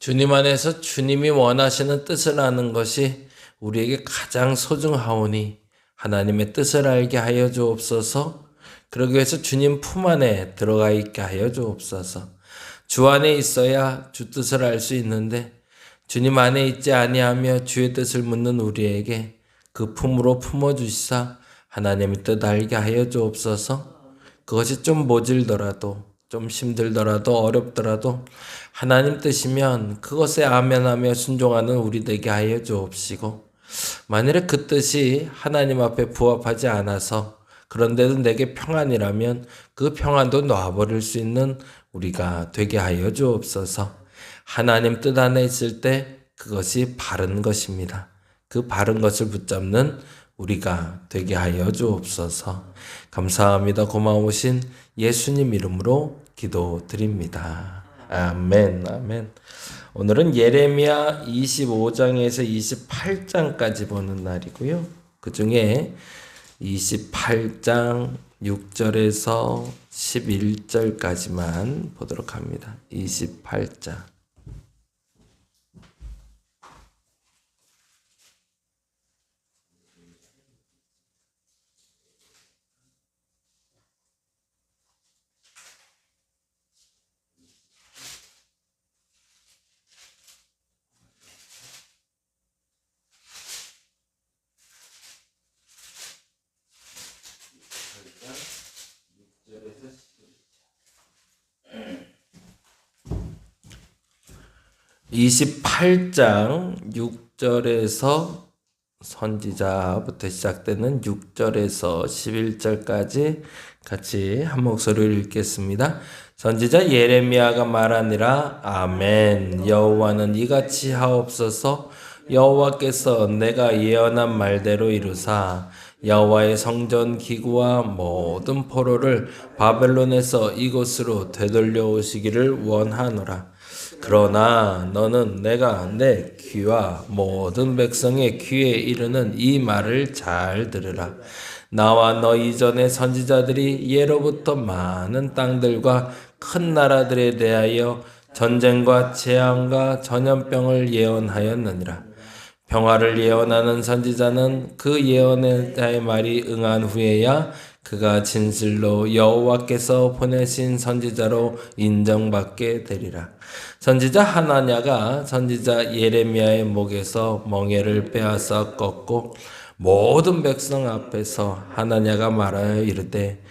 주님 안에서 주님이 원하시는 뜻을 아는 것이 우리에게 가장 소중하오니 하나님의 뜻을 알게 하여 주옵소서. 그러기 위해서 주님 품 안에 들어가 있게 하여 주옵소서. 주 안에 있어야 주 뜻을 알 수 있는데 주님 안에 있지 아니하며 주의 뜻을 묻는 우리에게 그 품으로 품어주시사 하나님의 뜻 알게 하여 주옵소서. 그것이 좀 모질더라도 좀 힘들더라도 어렵더라도 하나님 뜻이면 그것에 아멘하며 순종하는 우리 되게 하여 주옵시고, 만일에 그 뜻이 하나님 앞에 부합하지 않아서 그런데도 내게 평안이라면 그 평안도 놔버릴 수 있는 우리가 되게 하여 주옵소서. 하나님 뜻 안에 있을 때 그것이 바른 것입니다. 그 바른 것을 붙잡는 우리가 되게 하여 주옵소서. 감사합니다. 고마우신 예수님 이름으로 기도드립니다. 아멘, 아멘. 오늘은 예레미야 25장에서 28장까지 보는 날이고요. 그 중에 28장 6절에서 11절까지만 보도록 합니다. 28장. 28장 6절에서 선지자부터 시작되는 6절에서 11절까지 같이 한 목소리로 읽겠습니다. 선지자 예레미야가 말하니라. 아멘. 여호와는 이같이 하옵소서. 여호와께서 내가 예언한 말대로 이루사 여호와의 성전 기구와 모든 포로를 바벨론에서 이곳으로 되돌려 오시기를 원하노라. 그러나 너는 내가 내 귀와 모든 백성의 귀에 이르는 이 말을 잘 들으라. 나와 너 이전의 선지자들이 예로부터 많은 땅들과 큰 나라들에 대하여 전쟁과 재앙과 전염병을 예언하였느니라. 평화를 예언하는 선지자는 그 예언자의 말이 응한 후에야 그가 진실로 여호와께서 보내신 선지자로 인정받게 되리라. 선지자 하나냐가 선지자 예레미야의 목에서 멍에를 빼앗아 꺾고 모든 백성 앞에서 하나냐가 말하여 이르되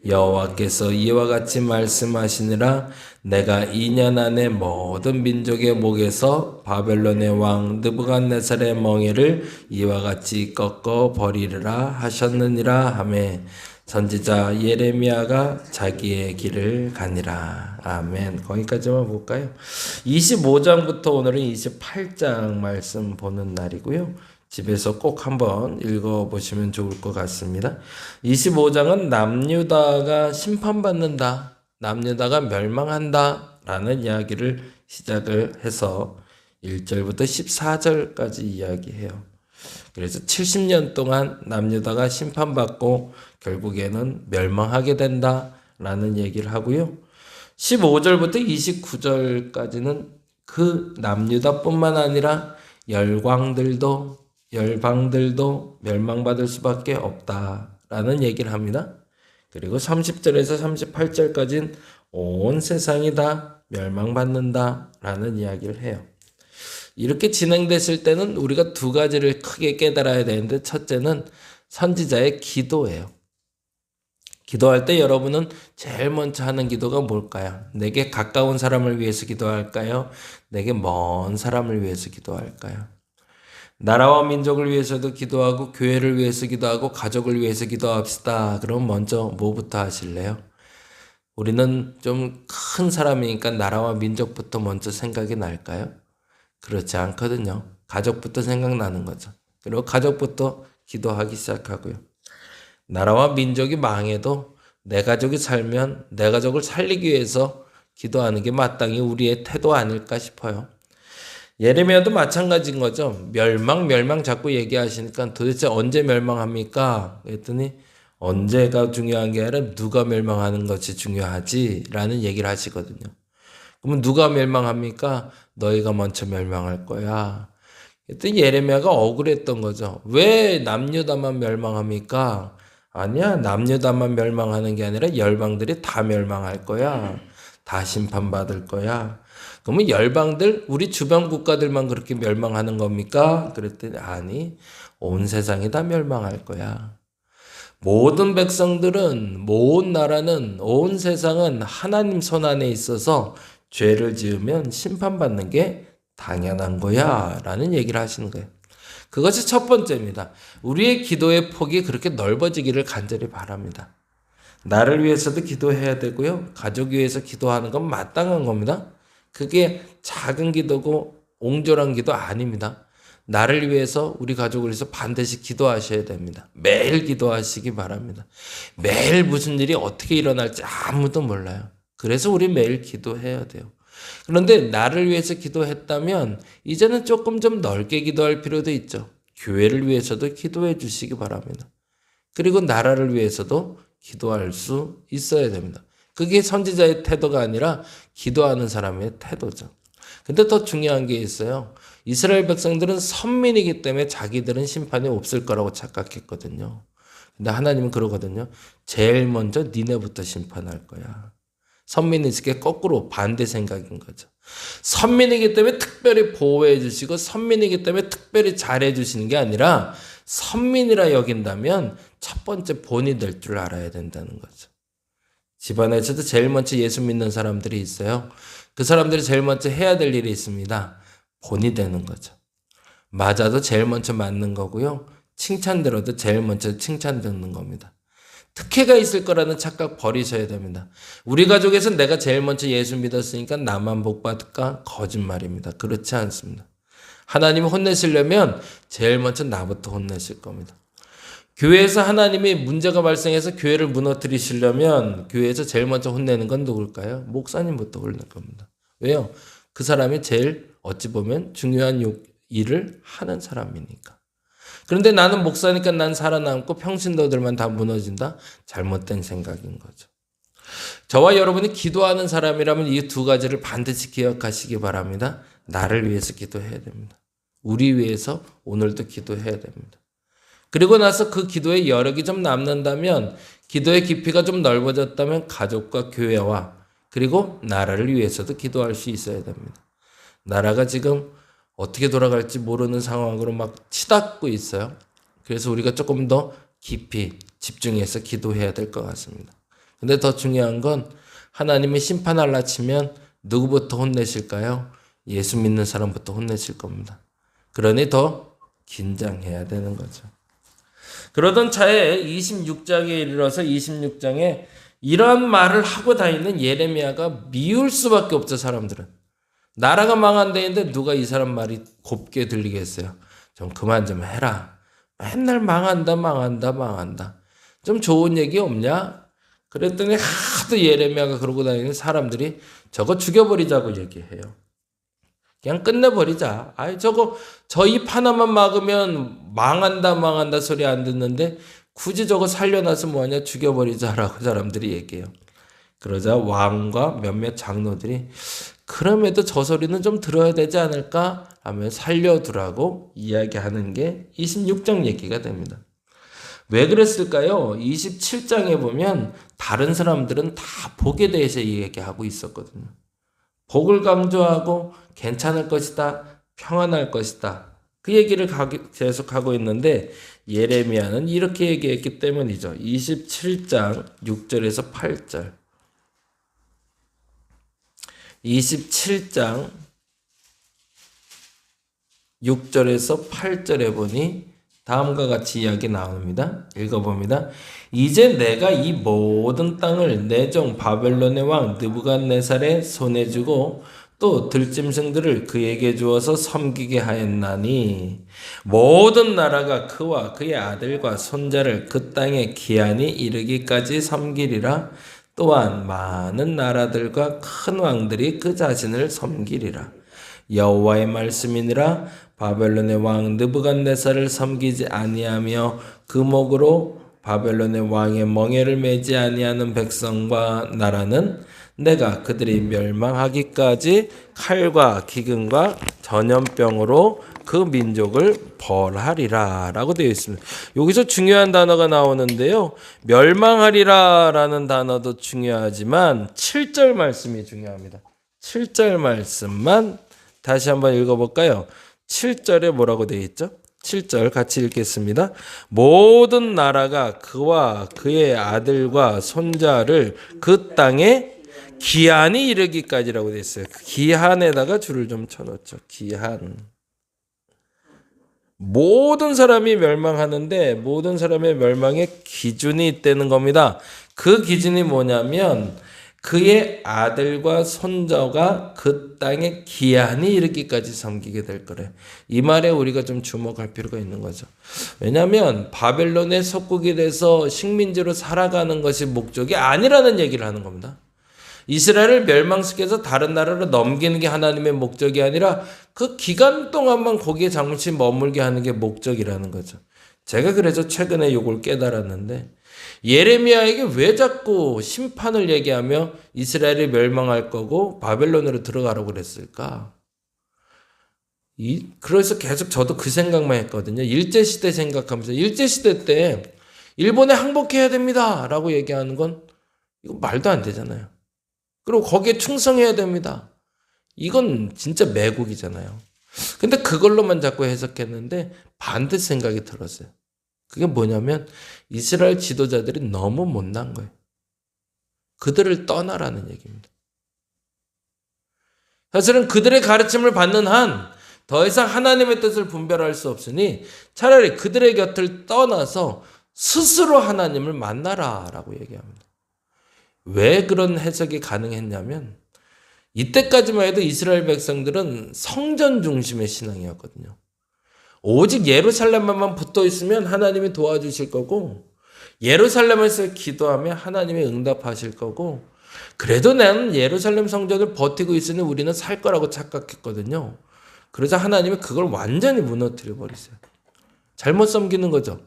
여호와께서 이와 같이 말씀하시니라. 내가 2년 안에 모든 민족의 목에서 바벨론의 왕 느부갓네살의 멍에를 이와 같이 꺾어 버리리라 하셨느니라 하매 선지자 예레미야가 자기의 길을 가니라. 아멘. 거기까지만 볼까요? 25장부터 오늘은 28장 말씀 보는 날이고요. 집에서 꼭 한번 읽어보시면 좋을 것 같습니다. 25장은 남유다가 심판받는다, 남유다가 멸망한다 라는 이야기를 시작을 해서 1절부터 14절까지 이야기해요. 그래서 70년 동안 남유다가 심판받고 결국에는 멸망하게 된다라는 얘기를 하고요. 15절부터 29절까지는 그 남유다뿐만 아니라 열방들도 멸망받을 수밖에 없다라는 얘기를 합니다. 그리고 30절에서 38절까지는 온 세상이 다 멸망받는다라는 이야기를 해요. 이렇게 진행됐을 때는 우리가 두 가지를 크게 깨달아야 되는데, 첫째는 선지자의 기도예요. 기도할 때 여러분은 제일 먼저 하는 기도가 뭘까요? 내게 가까운 사람을 위해서 기도할까요? 내게 먼 사람을 위해서 기도할까요? 나라와 민족을 위해서도 기도하고 교회를 위해서 기도하고 가족을 위해서 기도합시다. 그럼 먼저 뭐부터 하실래요? 우리는 좀 큰 사람이니까 나라와 민족부터 먼저 생각이 날까요? 그렇지 않거든요. 가족부터 생각나는 거죠. 그리고 가족부터 기도하기 시작하고요. 나라와 민족이 망해도 내 가족이 살면 내 가족을 살리기 위해서 기도하는 게 마땅히 우리의 태도 아닐까 싶어요. 예레미야도 마찬가지인 거죠. 멸망 자꾸 얘기하시니까 도대체 언제 멸망합니까? 그랬더니 언제가 중요한 게 아니라 누가 멸망하는 것이 중요하지 라는 얘기를 하시거든요. 그러면 누가 멸망합니까? 너희가 먼저 멸망할 거야. 그랬더니 예레미야가 억울했던 거죠. 왜 남유다만 멸망합니까? 아니야, 남유다만 멸망하는 게 아니라 열방들이 다 멸망할 거야. 다 심판받을 거야. 그러면 열방들, 우리 주변 국가들만 그렇게 멸망하는 겁니까? 그랬더니 아니, 온 세상이 다 멸망할 거야. 모든 백성들은, 모든 나라는, 온 세상은 하나님 손 안에 있어서 죄를 지으면 심판받는 게 당연한 거야 라는 얘기를 하시는 거예요. 그것이 첫 번째입니다. 우리의 기도의 폭이 그렇게 넓어지기를 간절히 바랍니다. 나를 위해서도 기도해야 되고요. 가족 위해서 기도하는 건 마땅한 겁니다. 그게 작은 기도고 옹졸한 기도 아닙니다. 나를 위해서, 우리 가족을 위해서 반드시 기도하셔야 됩니다. 매일 기도하시기 바랍니다. 매일 무슨 일이 어떻게 일어날지 아무도 몰라요. 그래서 우리 매일 기도해야 돼요. 그런데 나를 위해서 기도했다면 이제는 조금 좀 넓게 기도할 필요도 있죠. 교회를 위해서도 기도해 주시기 바랍니다. 그리고 나라를 위해서도 기도할 수 있어야 됩니다. 그게 선지자의 태도가 아니라 기도하는 사람의 태도죠. 근데 더 중요한 게 있어요. 이스라엘 백성들은 선민이기 때문에 자기들은 심판이 없을 거라고 착각했거든요. 근데 하나님은 그러거든요. 제일 먼저 니네부터 심판할 거야. 선민이스게 거꾸로 반대 생각인 거죠. 선민이기 때문에 특별히 보호해 주시고 선민이기 때문에 특별히 잘해 주시는 게 아니라 선민이라 여긴다면 첫 번째 본이 될 줄 알아야 된다는 거죠. 집안에서도 제일 먼저 예수 믿는 사람들이 있어요. 그 사람들이 제일 먼저 해야 될 일이 있습니다. 본이 되는 거죠. 맞아도 제일 먼저 맞는 거고요. 칭찬 들어도 제일 먼저 칭찬 듣는 겁니다. 특혜가 있을 거라는 착각 버리셔야 됩니다. 우리 가족에서 내가 제일 먼저 예수 믿었으니까 나만 복 받을까? 거짓말입니다. 그렇지 않습니다. 하나님 혼내시려면 제일 먼저 나부터 혼내실 겁니다. 교회에서 하나님이 문제가 발생해서 교회를 무너뜨리시려면 교회에서 제일 먼저 혼내는 건 누굴까요? 목사님부터 혼낼 겁니다. 왜요? 그 사람이 제일 어찌 보면 중요한 일을 하는 사람이니까. 그런데 나는 목사니까 난 살아남고 평신도들만 다 무너진다? 잘못된 생각인 거죠. 저와 여러분이 기도하는 사람이라면 이 두 가지를 반드시 기억하시기 바랍니다. 나를 위해서 기도해야 됩니다. 우리 위해서 오늘도 기도해야 됩니다. 그리고 나서 그 기도에 여력이 좀 남는다면, 기도의 깊이가 좀 넓어졌다면 가족과 교회와 그리고 나라를 위해서도 기도할 수 있어야 됩니다. 나라가 지금 어떻게 돌아갈지 모르는 상황으로 막 치닫고 있어요. 그래서 우리가 조금 더 깊이 집중해서 기도해야 될 것 같습니다. 근데 더 중요한 건 하나님이 심판하려 치면 누구부터 혼내실까요? 예수 믿는 사람부터 혼내실 겁니다. 그러니 더 긴장해야 되는 거죠. 그러던 차에 26장에 이르러서 26장에 이러한 말을 하고 다니는 예레미야가 미울 수밖에 없죠, 사람들은. 나라가 망한 데인데 누가 이 사람 말이 곱게 들리겠어요? 좀 그만 좀 해라. 맨날 망한다. 좀 좋은 얘기 없냐? 그랬더니 하도 예레미야가 그러고 다니는 사람들이 저거 죽여버리자고 얘기해요. 그냥 끝내버리자. 저 입 하나만 막으면 망한다 소리 안 듣는데 굳이 저거 살려놔서 뭐하냐, 죽여버리자라고 사람들이 얘기해요. 그러자 왕과 몇몇 장로들이 그럼에도 저 소리는 좀 들어야 되지 않을까 하면 살려두라고 이야기하는 게 26장 얘기가 됩니다. 왜 그랬을까요? 27장에 보면 다른 사람들은 다 복에 대해서 얘기하고 있었거든요. 복을 강조하고 괜찮을 것이다, 평안할 것이다. 그 얘기를 계속하고 있는데 예레미야는 이렇게 얘기했기 때문이죠. 27장 6절에서 8절. 27장 6절에서 8절에 보니 다음과 같이 이야기 나옵니다. 읽어봅니다. 이제 내가 이 모든 땅을 내 종 바벨론의 왕 느부갓네살의 손에 주고 또 들짐승들을 그에게 주어서 섬기게 하였나니 모든 나라가 그와 그의 아들과 손자를 그 땅에 기한이 이르기까지 섬기리라. 또한 많은 나라들과 큰 왕들이 그 자신을 섬기리라. 여호와의 말씀이니라. 바벨론의 왕 느부갓네살을 섬기지 아니하며 그 목으로 바벨론의 왕의 멍에를 매지 아니하는 백성과 나라는 내가 그들이 멸망하기까지 칼과 기근과 전염병으로 그 민족을 벌하리라 라고 되어 있습니다. 여기서 중요한 단어가 나오는데요. 멸망하리라 라는 단어도 중요하지만 7절 말씀이 중요합니다. 7절 말씀만 다시 한번 읽어볼까요? 7절에 뭐라고 되어 있죠? 7절 같이 읽겠습니다. 모든 나라가 그와 그의 아들과 손자를 그 땅에 기한이 이르기까지라고 되어 있어요. 기한에다가 줄을 좀 쳐놓죠. 기한. 모든 사람이 멸망하는데 모든 사람의 멸망의 기준이 있다는 겁니다. 그 기준이 뭐냐면 그의 아들과 손자가 그 땅에 기한이 이르기까지 섬기게 될 거래. 이 말에 우리가 좀 주목할 필요가 있는 거죠. 왜냐하면 바벨론의 속국이 돼서 식민지로 살아가는 것이 목적이 아니라는 얘기를 하는 겁니다. 이스라엘을 멸망시켜서 다른 나라로 넘기는 게 하나님의 목적이 아니라 그 기간 동안만 거기에 잠시 머물게 하는 게 목적이라는 거죠. 제가 그래서 최근에 이걸 깨달았는데 예레미야에게 왜 자꾸 심판을 얘기하며 이스라엘이 멸망할 거고 바벨론으로 들어가라고 그랬을까? 그래서 계속 저도 그 생각만 했거든요. 일제시대 생각하면서 일제시대 때 일본에 항복해야 됩니다 라고 얘기하는 건 이거 말도 안 되잖아요. 그리고 거기에 충성해야 됩니다. 이건 진짜 매국이잖아요. 근데 그걸로만 자꾸 해석했는데 반대 생각이 들었어요. 그게 뭐냐면 이스라엘 지도자들이 너무 못난 거예요. 그들을 떠나라는 얘기입니다. 사실은 그들의 가르침을 받는 한 더 이상 하나님의 뜻을 분별할 수 없으니 차라리 그들의 곁을 떠나서 스스로 하나님을 만나라라고 얘기합니다. 왜 그런 해석이 가능했냐면 이때까지만 해도 이스라엘 백성들은 성전 중심의 신앙이었거든요. 오직 예루살렘만 붙어 있으면 하나님이 도와주실 거고 예루살렘에서 기도하면 하나님이 응답하실 거고 그래도 나는 예루살렘 성전을 버티고 있으니 우리는 살 거라고 착각했거든요. 그러자 하나님이 그걸 완전히 무너뜨려 버리세요. 잘못 섬기는 거죠.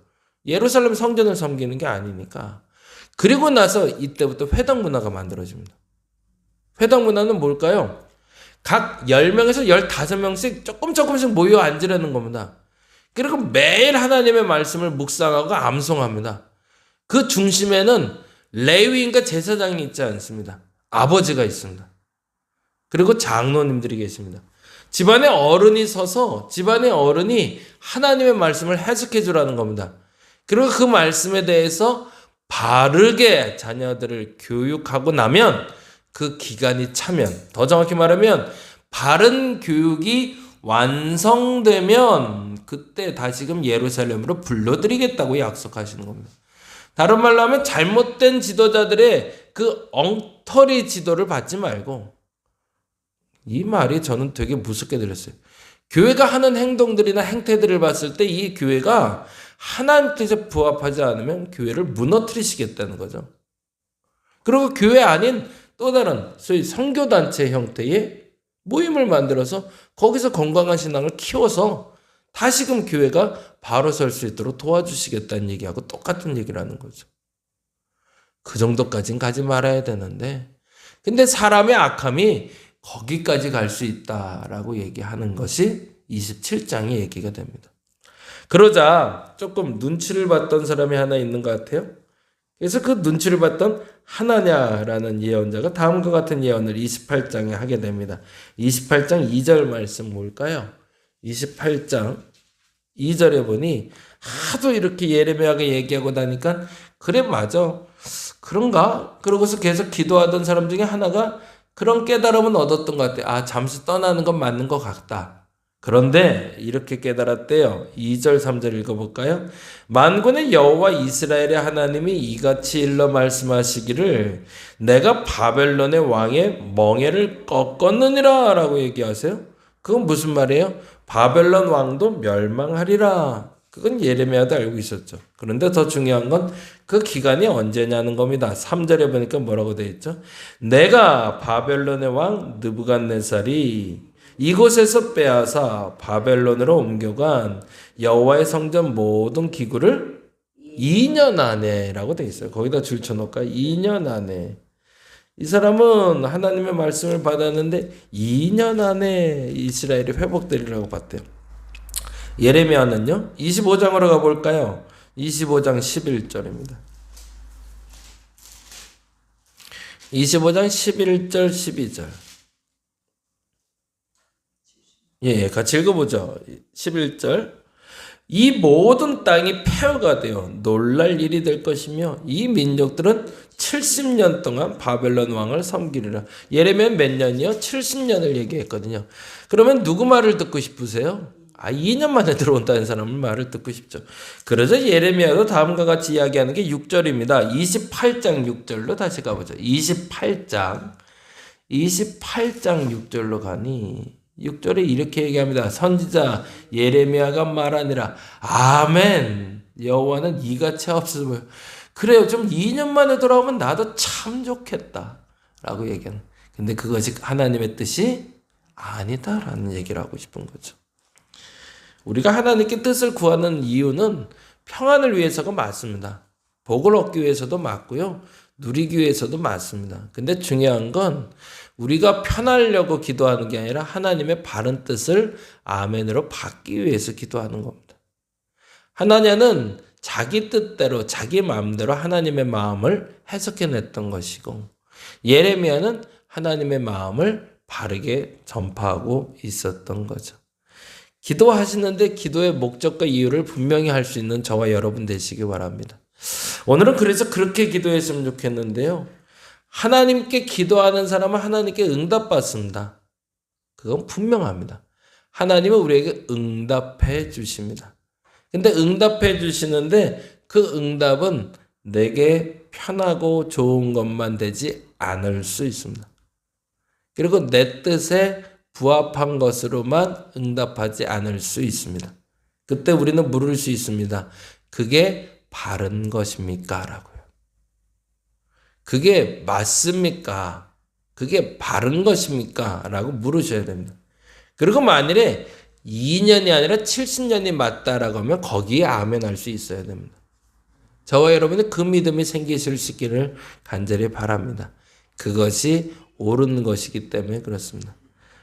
예루살렘 성전을 섬기는 게 아니니까. 그리고 나서 이때부터 회당 문화가 만들어집니다. 회당 문화는 뭘까요? 각 10명에서 15명씩 조금씩 모여 앉으려는 겁니다. 그리고 매일 하나님의 말씀을 묵상하고 암송합니다. 그 중심에는 레위인과 제사장이 있지 않습니다. 아버지가 있습니다. 그리고 장로님들이 계십니다. 집안의 어른이 서서 집안의 어른이 하나님의 말씀을 해석해 주라는 겁니다. 그리고 그 말씀에 대해서 바르게 자녀들을 교육하고 나면 그 기간이 차면, 더 정확히 말하면 바른 교육이 완성되면 그때 다시금 예루살렘으로 불러들이겠다고 약속하시는 겁니다. 다른 말로 하면 잘못된 지도자들의 그 엉터리 지도를 받지 말고, 이 말이 저는 되게 무섭게 들렸어요. 교회가 하는 행동들이나 행태들을 봤을 때 이 교회가 하나님 뜻에 부합하지 않으면 교회를 무너뜨리시겠다는 거죠. 그리고 교회 아닌 또 다른 소위 선교단체 형태의 모임을 만들어서 거기서 건강한 신앙을 키워서 다시금 교회가 바로 설 수 있도록 도와주시겠다는 얘기하고 똑같은 얘기를 하는 거죠. 그 정도까지는 가지 말아야 되는데 근데 사람의 악함이 거기까지 갈 수 있다라고 얘기하는 것이 27장의 얘기가 됩니다. 그러자 조금 눈치를 봤던 사람이 하나 있는 것 같아요. 그래서 그 눈치를 봤던 하나냐라는 예언자가 다음과 같은 예언을 28장에 하게 됩니다. 28장 2절 말씀 뭘까요? 28장 2절에 보니 하도 이렇게 예레미야가 얘기하고 나니까 그래 맞아 그런가? 그러고서 계속 기도하던 사람 중에 하나가 그런 깨달음은 얻었던 것 같아요. 아, 잠시 떠나는 건 맞는 것 같다. 그런데 이렇게 깨달았대요. 2절 3절 읽어볼까요? 만군의 여호와 이스라엘의 하나님이 이같이 일러 말씀하시기를 내가 바벨론의 왕의 멍에를 꺾었느니라 라고 얘기하세요. 그건 무슨 말이에요? 바벨론 왕도 멸망하리라. 그건 예레미야도 알고 있었죠. 그런데 더 중요한 건 그 기간이 언제냐는 겁니다. 3절에 보니까 뭐라고 되어 있죠? 내가 바벨론의 왕 느부갓네살이 이곳에서 빼앗아 바벨론으로 옮겨간 여호와의 성전 모든 기구를 2년 안에라고 돼 있어요. 거기다 줄 쳐놓을까요? 2년 안에. 이 사람은 하나님의 말씀을 받았는데 2년 안에 이스라엘이 회복되리라고 봤대요. 예레미야는요. 25장으로 가볼까요? 25장 11절입니다. 25장 11절 12절. 같이 읽어보죠. 11절. 이 모든 땅이 폐허가 되어 놀랄 일이 될 것이며 이 민족들은 70년 동안 바벨론 왕을 섬기리라. 예레미야 몇 년이요? 70년을 얘기했거든요. 그러면 누구 말을 듣고 싶으세요? 2년 만에 들어온다는 사람의 말을 듣고 싶죠. 그래서 예레미야도 다음과 같이 이야기하는 게 6절입니다. 28장 6절로 다시 가보죠. 28장 6절로 가니 6절에 이렇게 얘기합니다. 선지자 예레미야가 말하니라. 아멘. 여호와는 이같이 없으며 그래요. 좀 2년 만에 돌아오면 나도 참 좋겠다 라고 얘기하는. 근데 그것이 하나님의 뜻이 아니다라는 얘기를 하고 싶은 거죠. 우리가 하나님께 뜻을 구하는 이유는 평안을 위해서가 맞습니다. 복을 얻기 위해서도 맞고요. 누리기 위해서도 맞습니다. 근데 중요한 건 우리가 편하려고 기도하는 게 아니라 하나님의 바른 뜻을 아멘으로 받기 위해서 기도하는 겁니다. 하나냐는 자기 뜻대로 자기 마음대로 하나님의 마음을 해석해냈던 것이고 예레미야는 하나님의 마음을 바르게 전파하고 있었던 거죠. 기도하시는데 기도의 목적과 이유를 분명히 할 수 있는 저와 여러분 되시기 바랍니다. 오늘은 그래서 그렇게 기도했으면 좋겠는데요. 하나님께 기도하는 사람은 하나님께 응답받습니다. 그건 분명합니다. 하나님은 우리에게 응답해 주십니다. 근데 응답해 주시는데 그 응답은 내게 편하고 좋은 것만 되지 않을 수 있습니다. 그리고 내 뜻에 부합한 것으로만 응답하지 않을 수 있습니다. 그때 우리는 물을 수 있습니다. 그게 바른 것입니까? 라고요. 그게 맞습니까? 그게 바른 것입니까? 라고 물으셔야 됩니다. 그리고 만일에 2년이 아니라 70년이 맞다라고 하면 거기에 아멘 할 수 있어야 됩니다. 저와 여러분이 그 믿음이 생기실 수 있기를 간절히 바랍니다. 그것이 옳은 것이기 때문에 그렇습니다.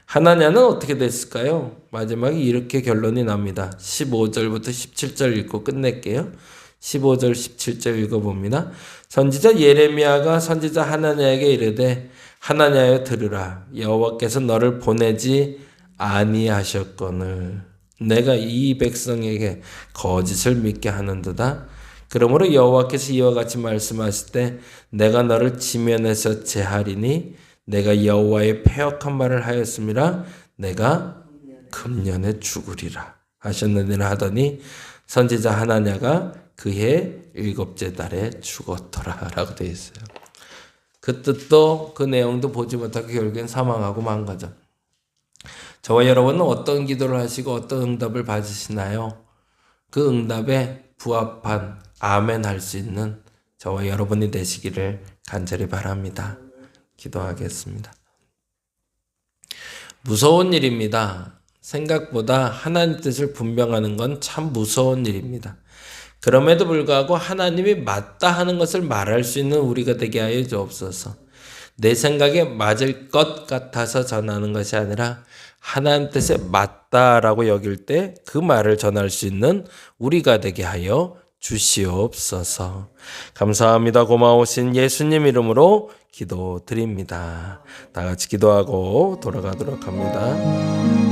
하나냐는 어떻게 됐을까요? 마지막에 이렇게 결론이 납니다. 15절부터 17절 읽고 끝낼게요. 15절 17절 읽어봅니다. 선지자 예레미야가 선지자 하나냐에게 이르되 하나냐여 들으라. 여호와께서 너를 보내지 아니하셨거늘 내가 이 백성에게 거짓을 믿게 하는도다. 그러므로 여호와께서 이와 같이 말씀하실 때 내가 너를 지면에서 제하리니 내가 여호와의 패역한 말을 하였음이라 내가 금년에 죽으리라 하셨느니라 하더니 선지자 하나냐가 그해 7째 달에 죽었더라 라고 되어 있어요. 그 뜻도 그 내용도 보지 못하고 결국엔 사망하고 만 거죠. 저와 여러분은 어떤 기도를 하시고 어떤 응답을 받으시나요? 그 응답에 부합한 아멘 할 수 있는 저와 여러분이 되시기를 간절히 바랍니다. 기도하겠습니다. 무서운 일입니다. 생각보다 하나님 뜻을 분별하는 건 참 무서운 일입니다. 그럼에도 불구하고 하나님이 맞다 하는 것을 말할 수 있는 우리가 되게 하여 주옵소서. 내 생각에 맞을 것 같아서 전하는 것이 아니라 하나님 뜻에 맞다라고 여길 때 그 말을 전할 수 있는 우리가 되게 하여 주시옵소서. 감사합니다. 고마우신 예수님 이름으로 기도드립니다. 다 같이 기도하고 돌아가도록 합니다.